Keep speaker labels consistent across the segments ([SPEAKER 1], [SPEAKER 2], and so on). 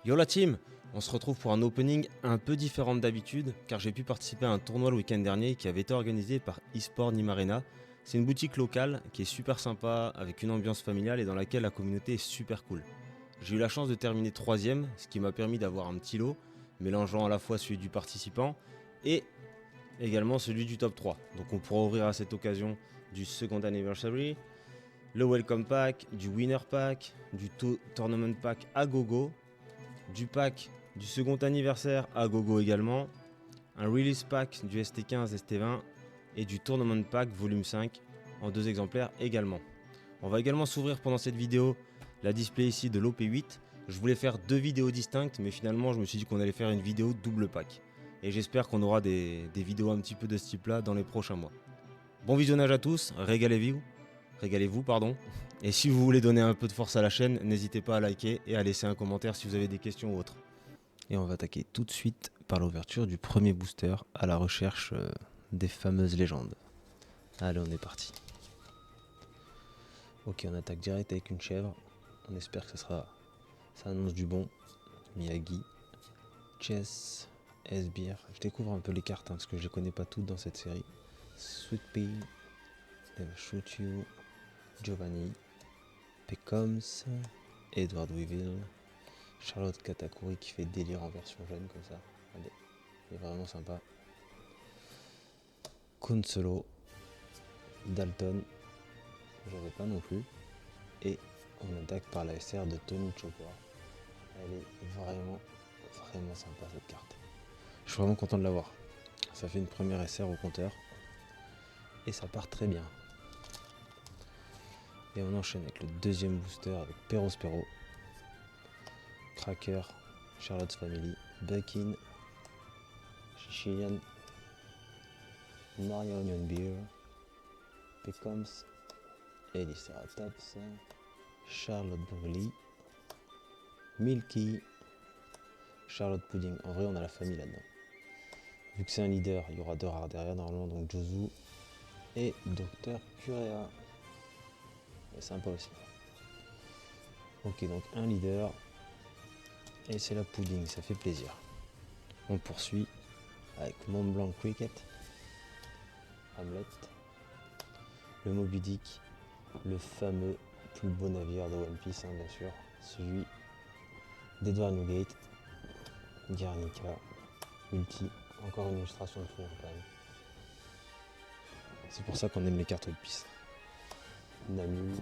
[SPEAKER 1] Yo la team, on se retrouve pour un opening un peu différent d'habitude car j'ai pu participer à un tournoi le week-end dernier qui avait été organisé par eSport Nimarena. C'est une boutique locale qui est super sympa avec une ambiance familiale et dans laquelle la communauté est super cool. J'ai eu la chance de terminer troisième, ce qui m'a permis d'avoir un petit lot, mélangeant à la fois celui du participant et également celui du top 3. Donc on pourra ouvrir à cette occasion du second anniversary, le welcome pack, du winner pack, du tournament pack à gogo, du pack du second anniversaire à gogo également, un release pack du ST15 ST20 et du tournament pack volume 5 en 2 exemplaires également. On va également s'ouvrir pendant cette vidéo la display ici de l'OP8. Je voulais faire 2 vidéos distinctes mais finalement je me suis dit qu'on allait faire une vidéo double pack. Et j'espère qu'on aura des vidéos un petit peu de ce type là dans les prochains mois. Bon visionnage à tous, régalez-vous pardon. Et si vous voulez donner un peu de force à la chaîne, n'hésitez pas à liker et à laisser un commentaire si vous avez des questions ou autres. Et on va attaquer tout de suite par l'ouverture du premier booster à la recherche des fameuses légendes. Allez, on est parti. Ok, on attaque direct avec une chèvre. On espère que ça annonce du bon. Miyagi, Chess, Esbir. Je découvre un peu les cartes parce que je les connais pas toutes dans cette série. Sweet Pea, Never Shoot You, Giovanni, Pecoms, Edward Weevil, Charlotte Katakuri qui fait délire en version jeune comme ça. Allez, il est vraiment sympa. Consolo, Dalton, j'en ai pas non plus. Et on attaque par la SR de Tony Chopper. Elle est vraiment sympa cette carte. Je suis vraiment content de l'avoir. Ça fait une première SR au compteur. Et ça part très bien. Et on enchaîne avec le deuxième booster avec Perospero, Cracker, Charlotte's Family, Buckin, Chichilian, Mario Onion Beer, Pecoms, Eliceratops, Charlotte Burley, Milky, Charlotte Pudding. En vrai, on a la famille là-dedans. Vu que c'est un leader, il y aura 2 rares derrière normalement, donc Jozu et Dr Curea. C'est sympa aussi. Ok, donc un leader et c'est la Pudding, ça fait plaisir. On poursuit avec Mont Blanc Cricket, Hamlet, le Moby Dick, le fameux plus beau navire de One Piece, bien sûr, celui d'Edward Newgate, Guernica, Multi, encore une illustration de fou quand même. C'est pour ça qu'on aime les cartes One Piece. Namul,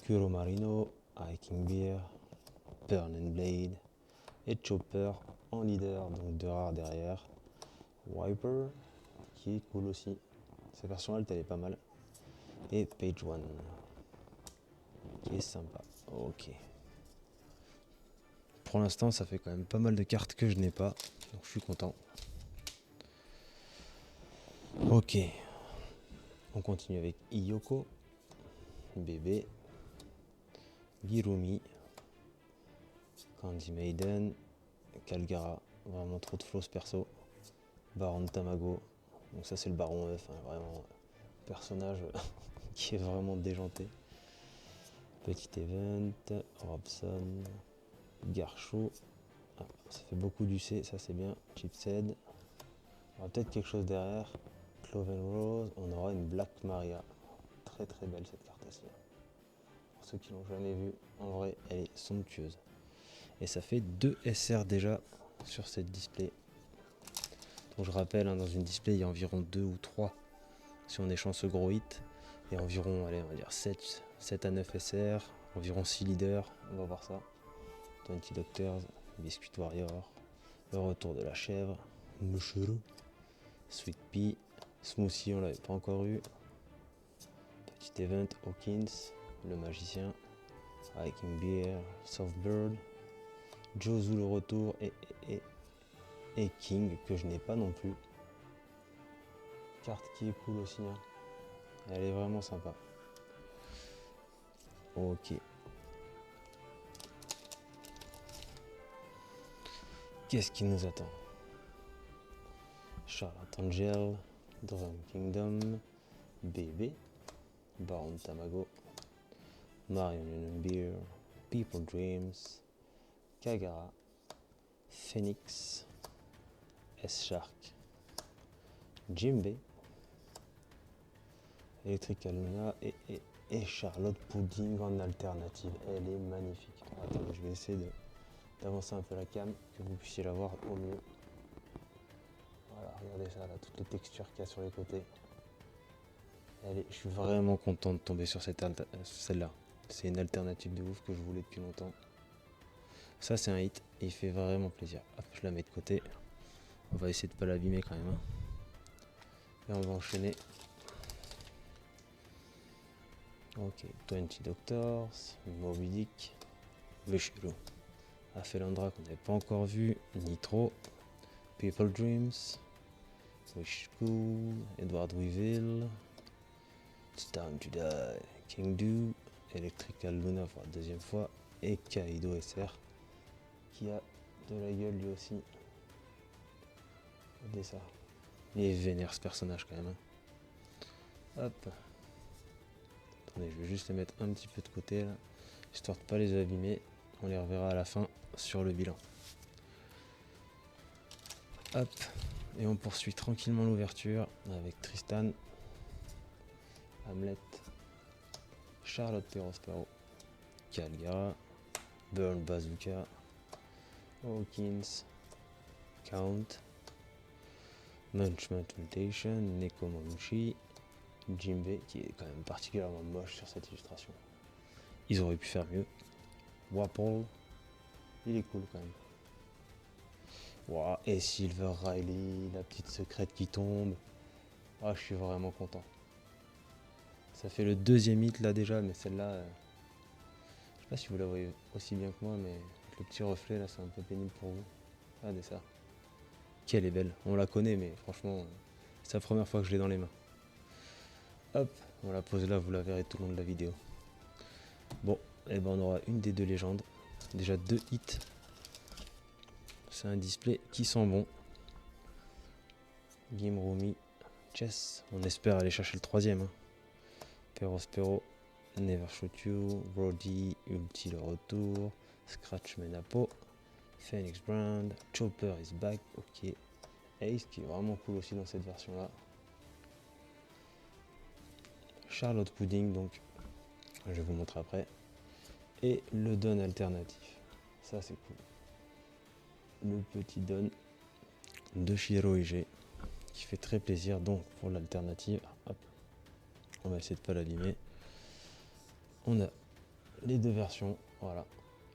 [SPEAKER 1] Kuro Marino, Hiking Beer, Burn and Blade et Chopper en leader, donc 2 rares derrière. Wiper, qui est cool aussi. Sa version alt elle est pas mal. Et Page One, qui est sympa. Ok. Pour l'instant, ça fait quand même pas mal de cartes que je n'ai pas, donc je suis content. Ok. On continue avec Iyoko, Bébé, Girumi, Candy Maiden, Calgara, vraiment trop de flow ce perso. Baron de Tamago, donc ça c'est le Baron œuf, vraiment personnage qui est vraiment déjanté. Petit Event, Robson, Garchou, ça fait beaucoup du C, ça c'est bien. Chipsed, on aura peut-être quelque chose derrière. Cloven Rose, on aura une Black Maria, très très belle cette carte aussi. Pour ceux qui l'ont jamais vue, en vrai elle est somptueuse. Et ça fait 2 SR déjà sur cette display. Donc je rappelle, dans une display il y a environ 2 ou 3 si on est chanceux gros hit. Et environ, allez, on va dire 7 à 9 SR, environ 6 leaders, on va voir ça. 20 Doctors, Biscuit Warrior, le retour de la chèvre, Mushuru, Sweet Pea, Smoothie, on l'avait pas encore eu. Petit Event, Hawkins, le magicien, Hiking Beer, Softbird, Jozu le retour et King que je n'ai pas non plus. Carte qui est cool aussi, hein. Elle est vraiment sympa. Ok. Qu'est-ce qui nous attend? Charlotte Angel, Drum Kingdom, Bébé, Baron Tamago, Marion Beer, People Dreams, Kagera, Phoenix, S-Shark, Jimbe, Electrical Luna et Charlotte Pudding en alternative. Elle est magnifique. Attendez, je vais essayer d'avancer un peu la cam, que vous puissiez la voir au mieux. Voilà, regardez ça, là, toutes les textures qu'il y a sur les côtés. Je suis vraiment content de tomber sur celle-là. C'est une alternative de ouf que je voulais depuis longtemps. Ça, c'est un hit et il fait vraiment plaisir. Hop, je la mets de côté. On va essayer de pas l'abîmer quand même. Et on va enchaîner. Ok, 20 Doctors, Moby Dick, Veshero, Afelandra qu'on n'avait pas encore vu, Nitro, People Dreams, Wish School, Edward Weevil, It's Time to Die, King Do, Electrical Luna pour la deuxième fois, et Kaido SR qui a de la gueule lui aussi. Regardez ça. Il est vénère ce personnage quand même. Hop. Attendez, je vais juste les mettre un petit peu de côté là, histoire de pas les abîmer. On les reverra à la fin sur le bilan. Hop. Et on poursuit tranquillement l'ouverture avec Tristan, Hamlet, Charlotte Perospero, Calgara, Burn Bazooka, Hawkins, Count, Munchment Mutation, Nekomamushi, Jimbe, qui est quand même particulièrement moche sur cette illustration. Ils auraient pu faire mieux. Wapol, il est cool quand même. Wow, et Silver Riley, la petite secrète qui tombe. Ah, je suis vraiment content. Ça fait le deuxième hit là déjà, mais celle-là, je sais pas si vous la voyez aussi bien que moi, mais avec le petit reflet là, c'est un peu pénible pour vous. Regardez ça. Qu'elle est belle. On la connaît, mais franchement, c'est la première fois que je l'ai dans les mains. Hop, on la pose là, vous la verrez tout le long de la vidéo. Bon, et ben on aura une des deux légendes. Déjà 2 hits. C'est un display qui sent bon. Game Roomy, Chess. On espère aller chercher le troisième. Hein. Perospero, Never Shoot You, Brody, Ulti le retour, Scratch Menapo, Phoenix Brand, Chopper is back, ok. Ace qui est vraiment cool aussi dans cette version là. Charlotte Pudding donc, je vais vous montrer après. Et le Don alternatif, ça c'est cool. Le petit Don de Shiro Ige qui fait très plaisir donc pour l'alternative. Hop, on va essayer de pas l'abîmer. On a les deux versions, voilà,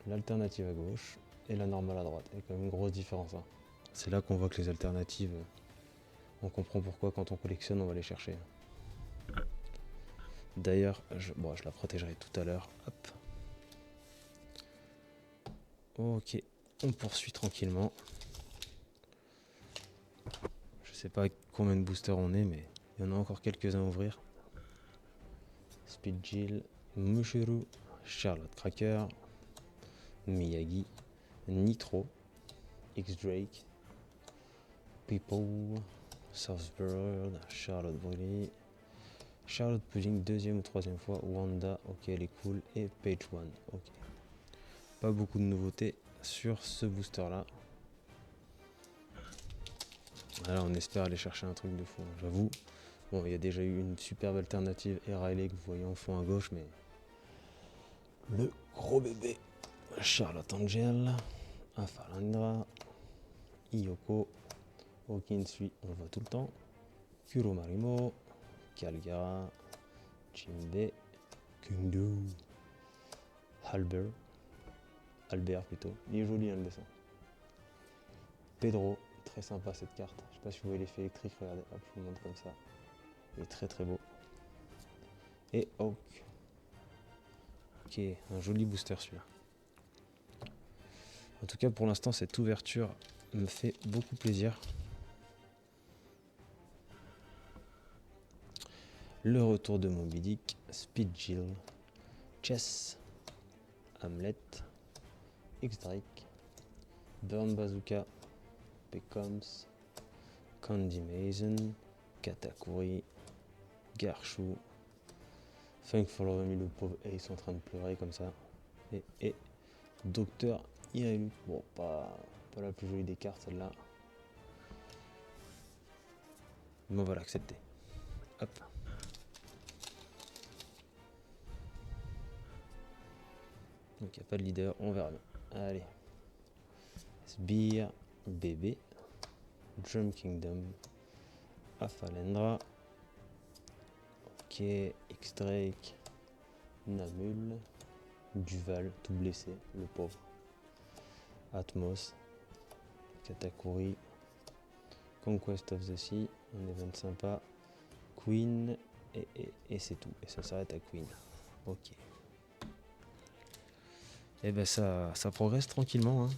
[SPEAKER 1] l'alternative à gauche et la normale à droite. Il y a quand même une grosse différence. Hein. C'est là qu'on voit que les alternatives, on comprend pourquoi quand on collectionne on va les chercher. D'ailleurs, je la protégerai tout à l'heure. Hop. Ok, on poursuit tranquillement. Je sais pas combien de boosters on est, mais il y en a encore quelques-uns à ouvrir. Speed Jill, Mushiru, Charlotte Cracker, Miyagi, Nitro, X-Drake, People, Southbird, Charlotte Brûlée, Charlotte Pudding, deuxième ou troisième fois, Wanda, ok elle est cool, et Page One, ok. Pas beaucoup de nouveautés sur ce booster là. Voilà, on espère aller chercher un truc de fou, hein, j'avoue. Bon, il y a déjà eu une superbe alternative et Riley que vous voyez en fond à gauche, mais le gros bébé Charlotte Angel, Afalandra, Iyoko, Okinsui, on le voit tout le temps, Kuro Marimo, Calgara, Jimbe, Kingdo, Albert plutôt, il est joli hein, le dessin. Pedro, très sympa cette carte, je sais pas si vous voyez l'effet électrique, regardez, hop, je vous montre comme ça, il est très très beau. Et Hawk, ok, un joli booster celui-là. En tout cas pour l'instant cette ouverture me fait beaucoup plaisir. Le retour de Moby Dick, Speed Jill, Chess, Hamlet, X-Drake, Burn Bazooka, Pecoms, Candy Mason, Katakuri, Garchou, Thankful Over Me, le pauvre Ace en train de pleurer comme ça, et Docteur Ireluc, bon, pas la plus jolie des cartes celle-là. Mais on va l'accepter. Hop. Donc il n'y a pas de leader, on verra bien. Allez. Sbire, bébé. Drum Kingdom. Afalendra. Ok, X-Drake. Namul. Duval, tout blessé, le pauvre. Atmos. Katakuri. Conquest of the Sea, un event sympa. Queen, et c'est tout. Et ça s'arrête à Queen. Ok. Et ben ça progresse tranquillement. Hein.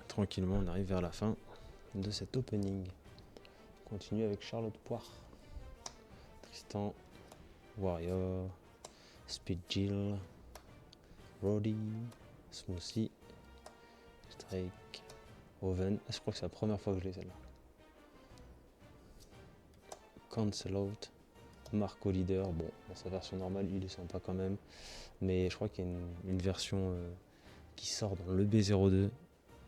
[SPEAKER 1] Tranquillement, on arrive vers la fin de cet opening. On continue avec Charlotte Poire. Tristan, Warrior, Speed Jill, Roddy, Smoothie, Strike, Oven. Ah, je crois que c'est la première fois que je l'ai celle-là. Cancel Out, Marco Leader. Bon, dans sa version normale, il est sympa quand même. Mais je crois qu'il y a une version qui sort dans le B02.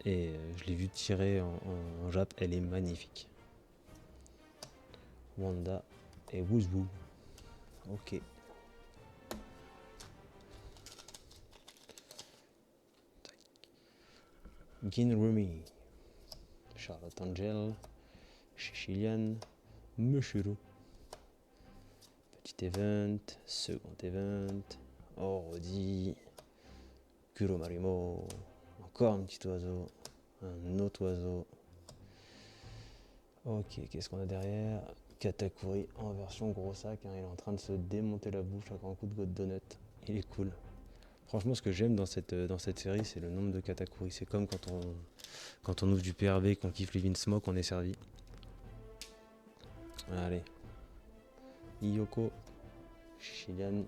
[SPEAKER 1] Et je l'ai vu tirer en Jap. Elle est magnifique. Wanda et Woozwoo. Ok. Ginrumi, Charlotte Angel, Chichilian, Mushuru. Petit event, second event, Orodi, Kuromarimo, encore un petit oiseau, un autre oiseau. Ok, qu'est-ce qu'on a derrière? Katakuri en version gros sac, hein, il est en train de se démonter la bouche à grand coup de God Donut. Il est cool. Franchement, ce que j'aime dans cette série, c'est le nombre de Katakuri. C'est comme quand on ouvre du PRV, qu'on kiffe Living Smoke, on est servi. Allez. Iyoko, Shilian,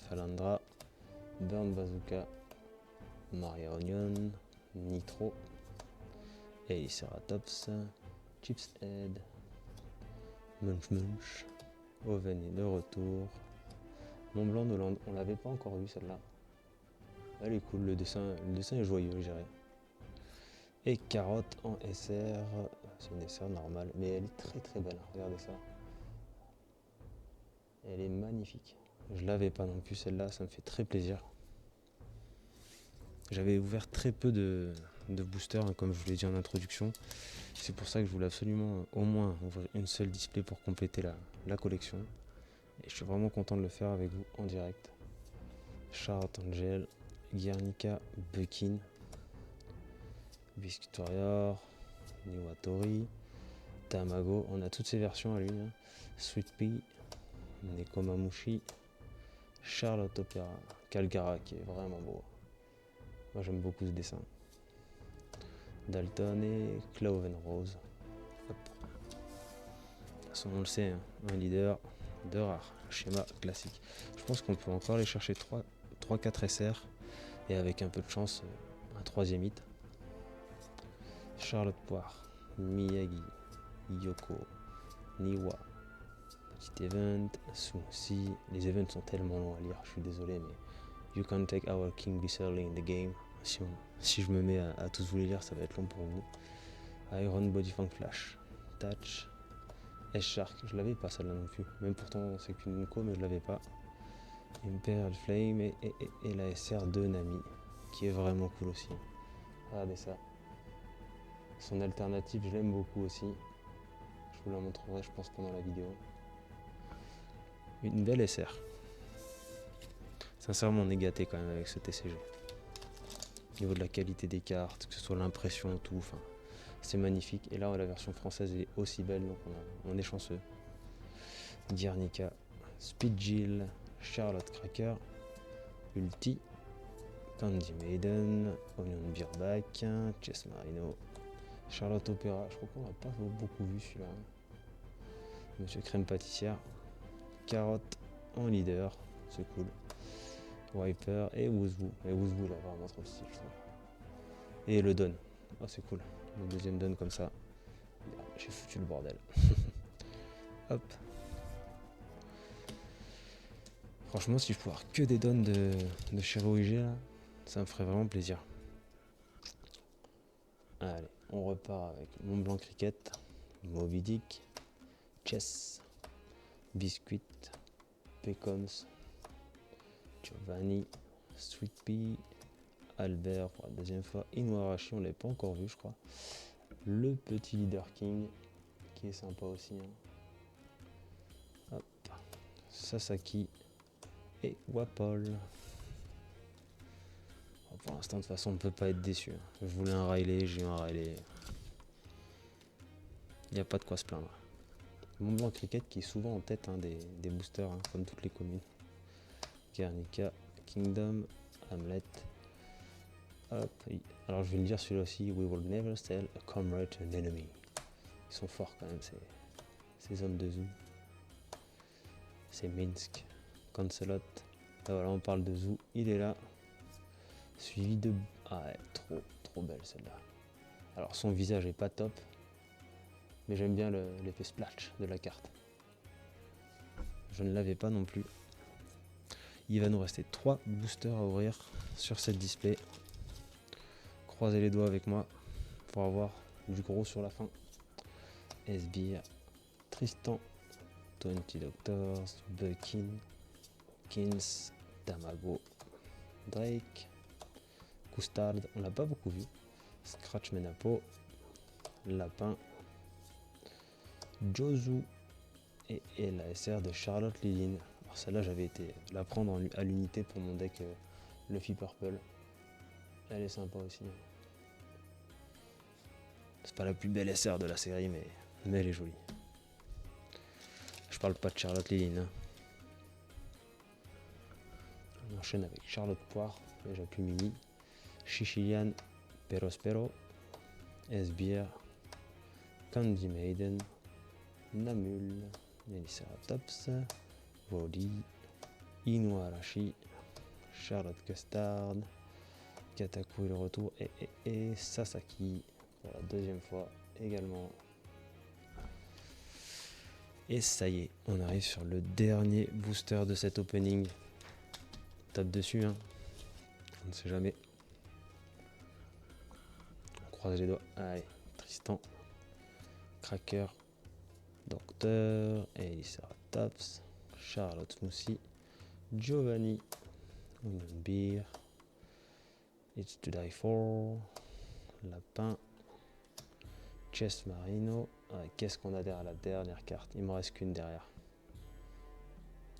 [SPEAKER 1] Falandra, Burn Bazooka, Maria Onion, Nitro, Eliceratops, Chips Head, Munch Munch, Oven est de retour. Mont Blanc Hollande, on l'avait pas encore vu celle-là. Elle est cool, le dessin est joyeux, je dirais. Et Carotte en SR, c'est une SR normale, mais elle est très très belle, regardez ça. Elle est magnifique. Je l'avais pas non plus celle-là, ça me fait très plaisir. J'avais ouvert très peu de boosters, hein, comme je vous l'ai dit en introduction. C'est pour ça que je voulais absolument au moins ouvrir une seule display pour compléter la collection. Et je suis vraiment content de le faire avec vous en direct. Charlotte Angel, Guernica, Buckin, Biscuit Warrior, Niwatori, Tamago. On a toutes ces versions à lui. Hein. Sweet Pea, Nekomamushi, Charlotte Opera, Calgara qui est vraiment beau. Moi j'aime beaucoup ce dessin. Dalton et Cloven Rose. Hop. De toute façon on le sait, hein, un leader de rare, schéma classique. Je pense qu'on peut encore aller chercher 3-4 SR et avec un peu de chance un troisième hit. Charlotte Poire, Miyagi, Yoko, Niwa, petit event, Smoothie. Les events sont tellement longs à lire, je suis désolé, mais You can take our king this early in the game. Si je me mets à tous vous les lire, ça va être long pour vous. Iron Body Funk Flash, Touch, S-Shark, je l'avais pas celle-là non plus. Même pourtant c'est qu'une Unco, mais je l'avais pas. Imperial Flame et la SR de Nami, qui est vraiment cool aussi. Regardez ça. Son alternative, je l'aime beaucoup aussi. Je vous la montrerai, je pense, pendant la vidéo. Une belle SR. Sincèrement, on est gâté quand même avec ce TCG. Au niveau de la qualité des cartes, que ce soit l'impression, tout, enfin, c'est magnifique. Et là, la version française est aussi belle, donc on est chanceux. Guernica, Speed Jill, Charlotte Cracker, Ulti, Candy Maiden, Onion Beerback, Chess Marino, Charlotte Opera, je crois qu'on l'a pas beaucoup vu celui-là. Monsieur Crème Pâtissière, Carotte en leader, c'est cool. Wiper et Woozwoo. Et Woozwoo là, vraiment trop stylé, je trouve. Et le Don. Oh, c'est cool. Le deuxième Don comme ça. J'ai foutu le bordel. Hop. Franchement, si je pouvais avoir que des dons de chez Roig là, ça me ferait vraiment plaisir. Allez, on repart avec Mont Blanc Cricket, Moby Dick, Chess, Biscuit, Pecoms, Giovanni, Sweet Pea, Albert pour la deuxième fois, Inuarashi, on ne l'avait pas encore vu je crois. Le petit Leader King qui est sympa aussi. Hop. Sasaki et Wapol. Pour l'instant, de toute façon, on ne peut pas être déçu. Je voulais un Riley, j'ai eu un Riley. Il n'y a pas de quoi se plaindre. Mont Blanc Cricket qui est souvent en tête des boosters, comme toutes les communes. Guernica, Kingdom, Hamlet. Hop. Alors je vais le dire celui-là aussi. We will never sell a comrade to an enemy. Ils sont forts quand même, ces hommes de zoo. C'est Minsk. Cancelot. Là voilà, on parle de zoo. Il est là. Suivi de... Ah ouais, trop belle celle-là. Alors son visage est pas top, mais j'aime bien l'effet splash de la carte. Je ne l'avais pas non plus. Il va nous rester 3 boosters à ouvrir sur cette display. Croisez les doigts avec moi pour avoir du gros sur la fin. Sbire, Tristan, 20 Doctors, Buckin, Kins, Damago, Drake, Custard, on l'a pas beaucoup vu. Scratch Menapo, Lapin, Jozu et la SR de Charlotte Lilin. Alors celle-là j'avais été la prendre à l'unité pour mon deck Luffy Purple. Elle est sympa aussi. C'est pas la plus belle SR de la série mais elle est jolie. Je parle pas de Charlotte Lilin. On enchaîne avec Charlotte Poire, déjà plus mini. Chichilian, Perospero, Sbire, Candy Maiden, Namul, Yeliceratops, Voli, Inuarashi, Charlotte Custard, Kataku et le retour, et Sasaki pour la deuxième fois également. Et ça y est, on arrive sur le dernier booster de cet opening. Tape dessus, on ne sait jamais. On croise les doigts. Allez, Tristan, Cracker, Docteur, Eliceratops, Charlotte Moussi, Giovanni, Union Beer, It's to Die For, Lapin, Chess Marino. Qu'est-ce qu'on a derrière la dernière carte? Il m'en reste qu'une derrière.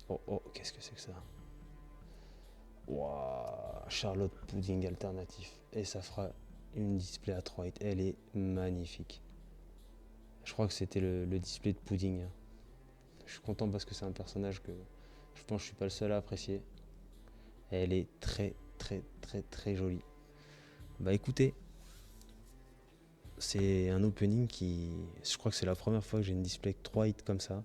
[SPEAKER 1] Oh, qu'est-ce que c'est que ça? Wow, Charlotte Pudding alternatif. Et ça fera une display à 3 hits. Elle est magnifique. Je crois que c'était le display de Pudding. Je suis content parce que c'est un personnage que je pense que je suis pas le seul à apprécier. Elle est très jolie. Bah écoutez, c'est un opening qui... Je crois que c'est la première fois que j'ai une display avec 3 hits comme ça.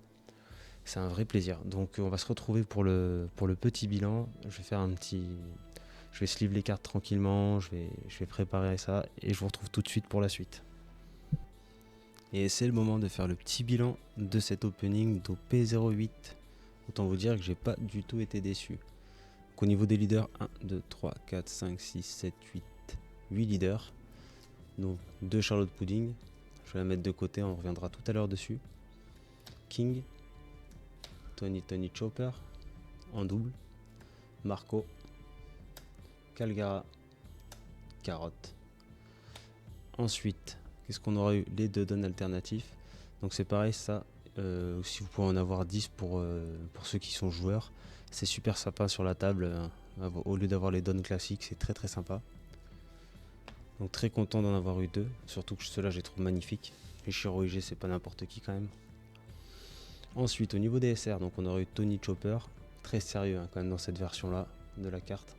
[SPEAKER 1] C'est un vrai plaisir. Donc on va se retrouver pour le petit bilan. Je vais faire je vais sleeve les cartes tranquillement, je vais préparer ça et je vous retrouve tout de suite pour la suite. Et c'est le moment de faire le petit bilan de cet opening d'OP08. Autant vous dire que j'ai pas du tout été déçu. Donc, au niveau des leaders, 1, 2, 3, 4, 5, 6, 7, 8 leaders. Donc 2 Charlotte Pudding. Je vais la mettre de côté, on reviendra tout à l'heure dessus. King, Tony Chopper en double. Marco, Calgara, Carotte. Ensuite, qu'est-ce qu'on aura eu? Les 2 dons alternatifs. Donc c'est pareil ça. Si vous pouvez en avoir 10 pour ceux qui sont joueurs, c'est super sympa sur la table. Au lieu d'avoir les dons classiques, c'est très sympa. Donc très content d'en avoir eu 2. Surtout que ceux-là, je les trouve magnifiques. Les Shiro IG, c'est pas n'importe qui quand même. Ensuite, au niveau des SR, donc on aurait eu Tony Chopper. Très sérieux quand même dans cette version-là de la carte.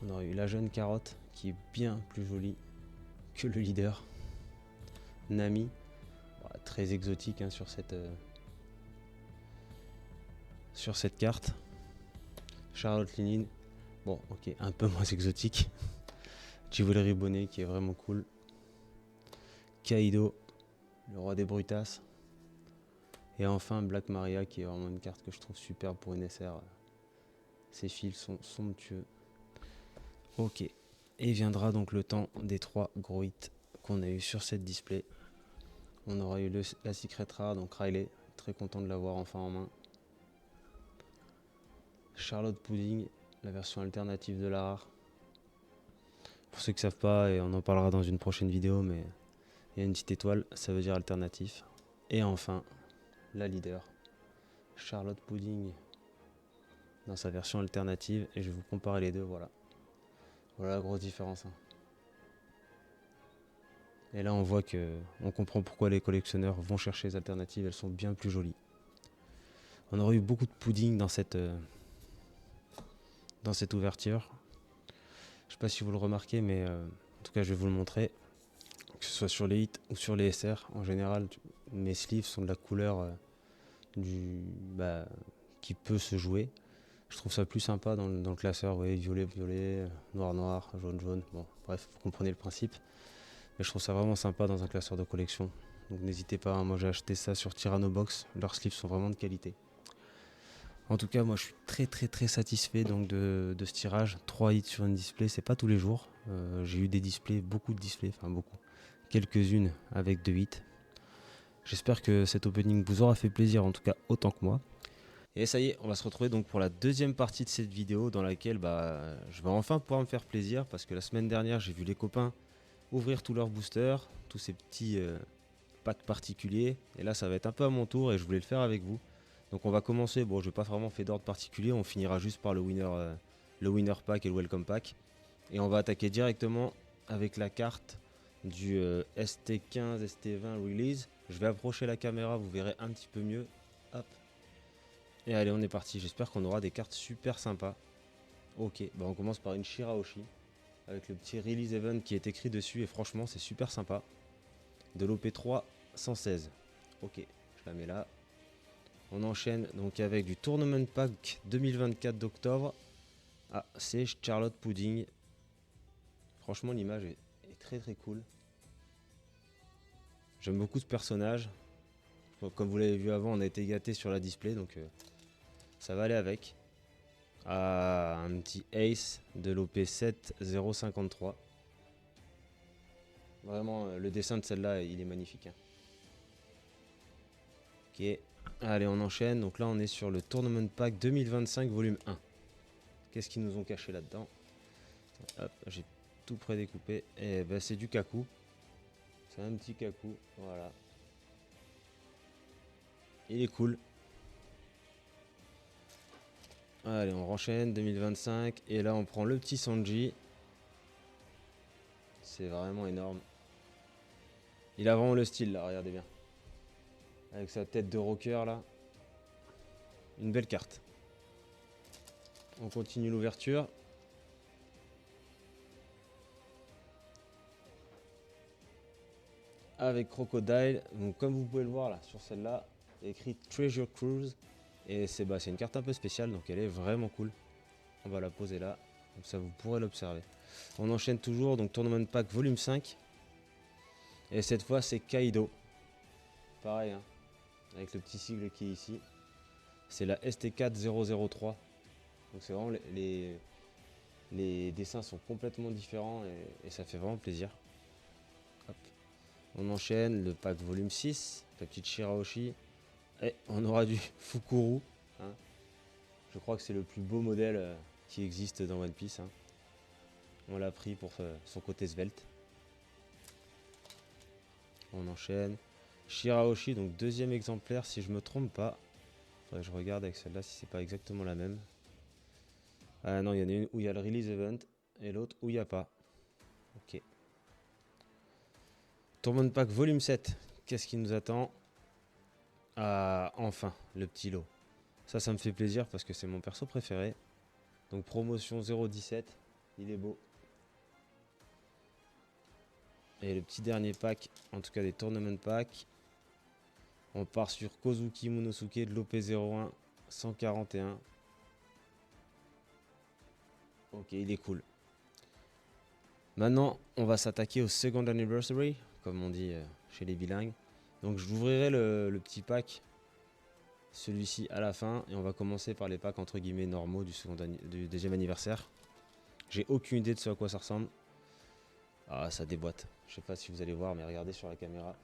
[SPEAKER 1] On aurait eu la jeune Carotte qui est bien plus jolie que le leader. Nami, très exotique sur cette carte. Charlotte Lilin, bon ok, un peu moins exotique. Jewelry Bonnet qui est vraiment cool. Kaido, le roi des brutasses. Et enfin Black Maria qui est vraiment une carte que je trouve super pour une SR. Ses fils sont somptueux. Ok, et viendra donc le temps des 3 gros hits qu'on a eu sur cette display. On aura eu la Secret Rare, donc Riley, très content de l'avoir enfin en main. Charlotte Pudding, la version alternative de la rare. Pour ceux qui ne savent pas, et on en parlera dans une prochaine vidéo, mais il y a une petite étoile, ça veut dire alternatif. Et enfin, la leader, Charlotte Pudding, dans sa version alternative. Et je vais vous comparer les deux, voilà. Voilà la grosse différence. Hein. Et là, on voit on comprend pourquoi les collectionneurs vont chercher les alternatives, elles sont bien plus jolies. On aurait eu beaucoup de pudding dans cette ouverture. Je sais pas si vous le remarquez, mais en tout cas, je vais vous le montrer. Que ce soit sur les hits ou sur les SR, en général, mes sleeves sont de la couleur qui peut se jouer. Je trouve ça plus sympa dans le classeur, vous voyez, violet, violet, noir, noir, jaune, jaune. Bon, bref, vous comprenez le principe. Mais je trouve ça vraiment sympa dans un classeur de collection. Donc n'hésitez pas, hein, moi j'ai acheté ça sur Tyranno Box. Leurs sleeves sont vraiment de qualité. En tout cas, moi je suis très satisfait donc, de ce tirage. 3 hits sur une display, c'est pas tous les jours. J'ai eu des displays, beaucoup de displays, enfin beaucoup. Quelques-unes avec 2 hits. J'espère que cet opening vous aura fait plaisir, en tout cas autant que moi. Et ça y est, on va se retrouver donc pour la deuxième partie de cette vidéo dans laquelle je vais enfin pouvoir me faire plaisir parce que la semaine dernière j'ai vu les copains ouvrir tous leurs boosters, tous ces petits packs particuliers. Et là ça va être un peu à mon tour et je voulais le faire avec vous. Donc on va commencer, bon je vais pas vraiment fait d'ordre particulier, on finira juste par le winner pack et le welcome pack. Et on va attaquer directement avec la carte du ST15, ST20 release. Je vais approcher la caméra, vous verrez un petit peu mieux. Hop. Et allez, on est parti. J'espère qu'on aura des cartes super sympas. Ok, bah on commence par une Shirahoshi avec le petit release event qui est écrit dessus et franchement c'est super sympa. De l'OP3 116. Ok, je la mets là. On enchaîne donc avec du Tournament Pack 2024 d'octobre. Ah, c'est Charlotte Pudding. Franchement l'image est très cool. J'aime beaucoup ce personnage. Comme vous l'avez vu avant, on a été gâté sur la display donc ça va aller avec. Ah, un petit Ace de l'OP7 053. Vraiment, le dessin de celle-là, il est magnifique. Hein. Ok, allez, on enchaîne. Donc là, on est sur le Tournament Pack 2025 volume 1. Qu'est-ce qu'ils nous ont caché là-dedans? Hop, j'ai tout prédécoupé. Et ben, c'est du Kaku. C'est un petit Kaku, voilà. Il est cool. Allez, on enchaîne 2025. Et là, on prend le petit Sanji. C'est vraiment énorme. Il a vraiment le style, là, regardez bien. Avec sa tête de rocker, là. Une belle carte. On continue l'ouverture. Avec Crocodile. Donc, comme vous pouvez le voir, là, sur celle-là, il y a écrit Treasure Cruise. Et c'est une carte un peu spéciale, donc elle est vraiment cool. On va la poser là, comme ça vous pourrez l'observer. On enchaîne toujours, donc Tournament Pack volume 5. Et cette fois c'est Kaido. Pareil, hein, avec le petit sigle qui est ici. C'est la ST4 003. Donc c'est vraiment les dessins sont complètement différents et ça fait vraiment plaisir. Hop. On enchaîne le pack volume 6, la petite Shirahoshi. Et on aura du Fukuru. Hein. Je crois que c'est le plus beau modèle qui existe dans One Piece. Hein. On l'a pris pour son côté svelte. On enchaîne. Shirahoshi, donc deuxième exemplaire si je me trompe pas. Faudrait que je regarde avec celle-là si c'est pas exactement la même. Ah non, il y en a une où il y a le release event et l'autre où il n'y a pas. Ok. Tournament Pack volume 7. Qu'est-ce qui nous attend? Ah, enfin, le petit lot. Ça me fait plaisir parce que c'est mon perso préféré. Donc promotion 017. Il est beau. Et le petit dernier pack, en tout cas des Tournament Pack. On part sur Kozuki Monosuke de l'OP01 141. Ok, il est cool. Maintenant, on va s'attaquer au second anniversary, comme on dit chez les bilingues. Donc, je vous ouvrirai le petit pack, celui-ci à la fin, et on va commencer par les packs entre guillemets normaux du deuxième anniversaire. J'ai aucune idée de ce à quoi ça ressemble. Ah, ça déboîte. Je sais pas si vous allez voir, mais regardez sur la caméra.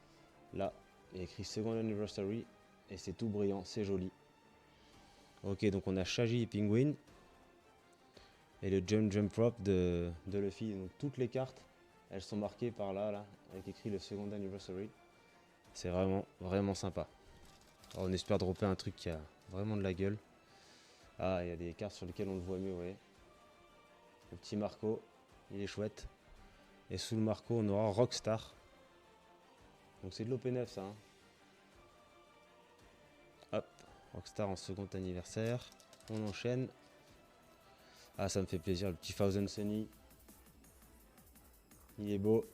[SPEAKER 1] Là, il y a écrit Second Anniversary et c'est tout brillant, c'est joli. Ok, donc on a Shaggy et Penguin. Et le Jump Rope de Luffy. Donc toutes les cartes, elles sont marquées par là, avec écrit le Second Anniversary. C'est vraiment sympa. Alors, on espère dropper un truc qui a vraiment de la gueule. Ah, il y a des cartes sur lesquelles on le voit mieux, ouais. Le petit Marco, il est chouette. Et sous le Marco, on aura Rockstar. Donc c'est de l'OP9 ça. Hein. Hop, Rockstar en second anniversaire. On enchaîne. Ah, ça me fait plaisir, le petit Thousand Sunny. Il est beau.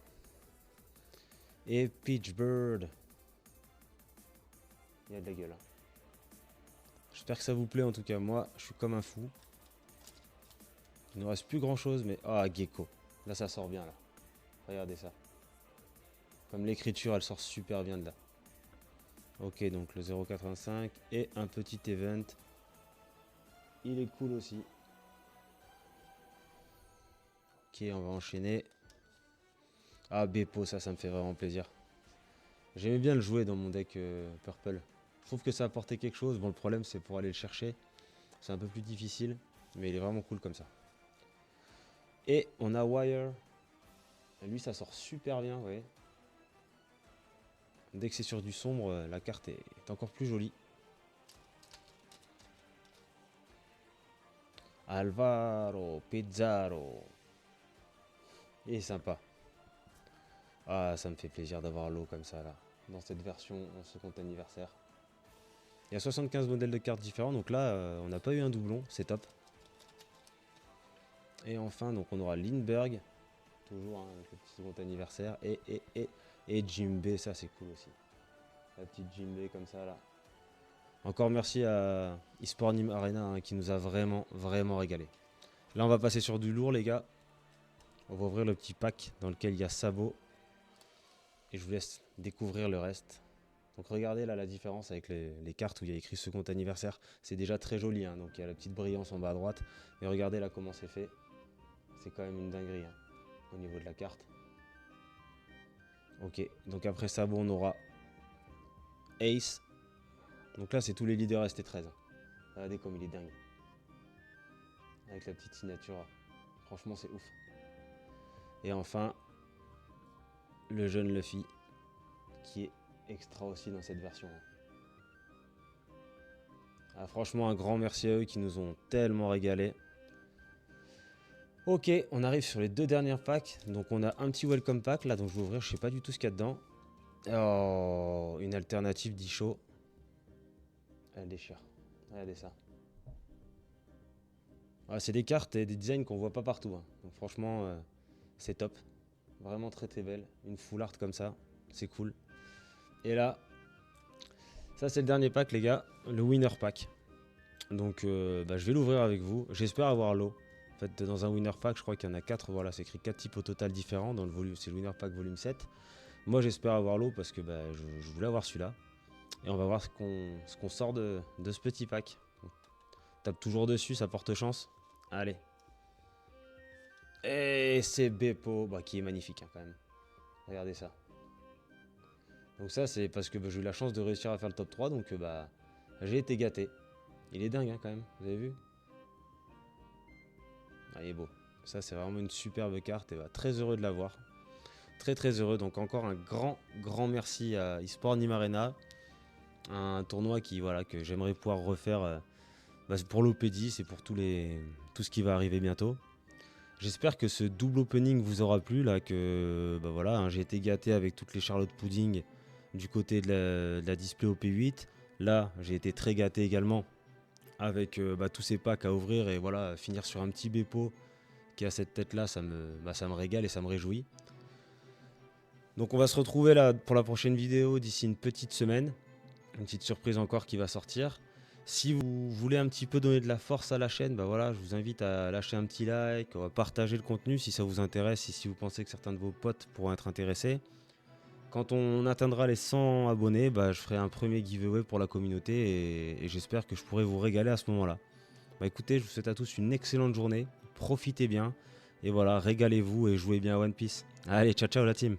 [SPEAKER 1] Et Peach Bird. Il y a de la gueule. Hein. J'espère que ça vous plaît en tout cas. Moi, je suis comme un fou. Il ne reste plus grand chose, mais... Ah, Gecko. Là, ça sort bien, là. Regardez ça. Comme l'écriture, elle sort super bien de là. Ok, donc le 0,85 et un petit event. Il est cool aussi. Ok, on va enchaîner. Ah, Beppo, ça me fait vraiment plaisir. J'aimais bien le jouer dans mon deck Purple. Je trouve que ça apportait quelque chose. Bon, le problème, c'est pour aller le chercher. C'est un peu plus difficile, mais il est vraiment cool comme ça. Et on a Wire. Lui, ça sort super bien, ouais. Dès que c'est sur du sombre, la carte est encore plus jolie. Alvaro Pizarro. Il est sympa. Ah, ça me fait plaisir d'avoir l'eau comme ça, là. Dans cette version en second anniversaire. Il y a 75 modèles de cartes différents, donc là, on n'a pas eu un doublon, c'est top. Et enfin, donc on aura Lindbergh. Toujours hein, avec le petit second anniversaire. Et Jimbe, ça c'est cool aussi. La petite Jimbe comme ça là. Encore merci à eSport Nîmes Arena hein, qui nous a vraiment régalé. Là on va passer sur du lourd les gars. On va ouvrir le petit pack dans lequel il y a Sabo. Et je vous laisse découvrir le reste. Donc regardez là la différence avec les cartes où il y a écrit second anniversaire. C'est déjà très joli. Hein, donc il y a la petite brillance en bas à droite. Et regardez là comment c'est fait. C'est quand même une dinguerie. Hein, au niveau de la carte. Ok, donc après ça, bon, on aura Ace. Donc là, c'est tous les leaders ST13. Regardez comme il est dingue. Avec la petite signature. Franchement, c'est ouf. Et enfin, le jeune Luffy, qui est extra aussi dans cette version. Ah, franchement, un grand merci à eux qui nous ont tellement régalé. Ok, on arrive sur les deux dernières packs. Donc on a un petit welcome pack là, donc je vais ouvrir, je sais pas du tout ce qu'il y a dedans. Oh, une alternative d'Isho. Elle déchire. Regardez ça. Ah, c'est des cartes et des designs qu'on voit pas partout. Hein. Donc franchement, c'est top. Vraiment très belle. Une full art comme ça. C'est cool. Et là, ça c'est le dernier pack les gars. Le winner pack. Donc je vais l'ouvrir avec vous. J'espère avoir l'eau. En fait, dans un winner pack, je crois qu'il y en a 4. Voilà, c'est écrit 4 types au total différents. Dans le volume, c'est le winner pack volume 7. Moi, j'espère avoir l'eau parce que je voulais avoir celui-là. Et on va voir ce qu'on sort de ce petit pack. On tape toujours dessus, ça porte chance. Allez. Et c'est Beppo, qui est magnifique hein, quand même. Regardez ça. Donc ça, c'est parce que j'ai eu la chance de réussir à faire le top 3. Donc j'ai été gâté. Il est dingue hein, quand même, vous avez vu? Ah, il est beau. Ça, c'est vraiment une superbe carte et très heureux de l'avoir. Très heureux. Donc encore un grand merci à eSport Nîmes Arena. Un tournoi que j'aimerais pouvoir refaire pour l'OP10 et pour tout ce qui va arriver bientôt. J'espère que ce double opening vous aura plu, là, que j'ai été gâté avec toutes les Charlotte Pudding du côté de la display OP8. Là, j'ai été très gâté également avec tous ces packs à ouvrir et voilà, finir sur un petit Beppo qui a cette tête-là, ça me régale et ça me réjouit. Donc on va se retrouver là pour la prochaine vidéo d'ici une petite semaine. Une petite surprise encore qui va sortir. Si vous voulez un petit peu donner de la force à la chaîne, je vous invite à lâcher un petit like, à partager le contenu si ça vous intéresse et si vous pensez que certains de vos potes pourront être intéressés. Quand on atteindra les 100 abonnés, je ferai un premier giveaway pour la communauté et j'espère que je pourrai vous régaler à ce moment-là. Écoutez, je vous souhaite à tous une excellente journée, profitez bien,
[SPEAKER 2] Et voilà, régalez-vous et jouez bien à One Piece. Allez, ciao ciao la team.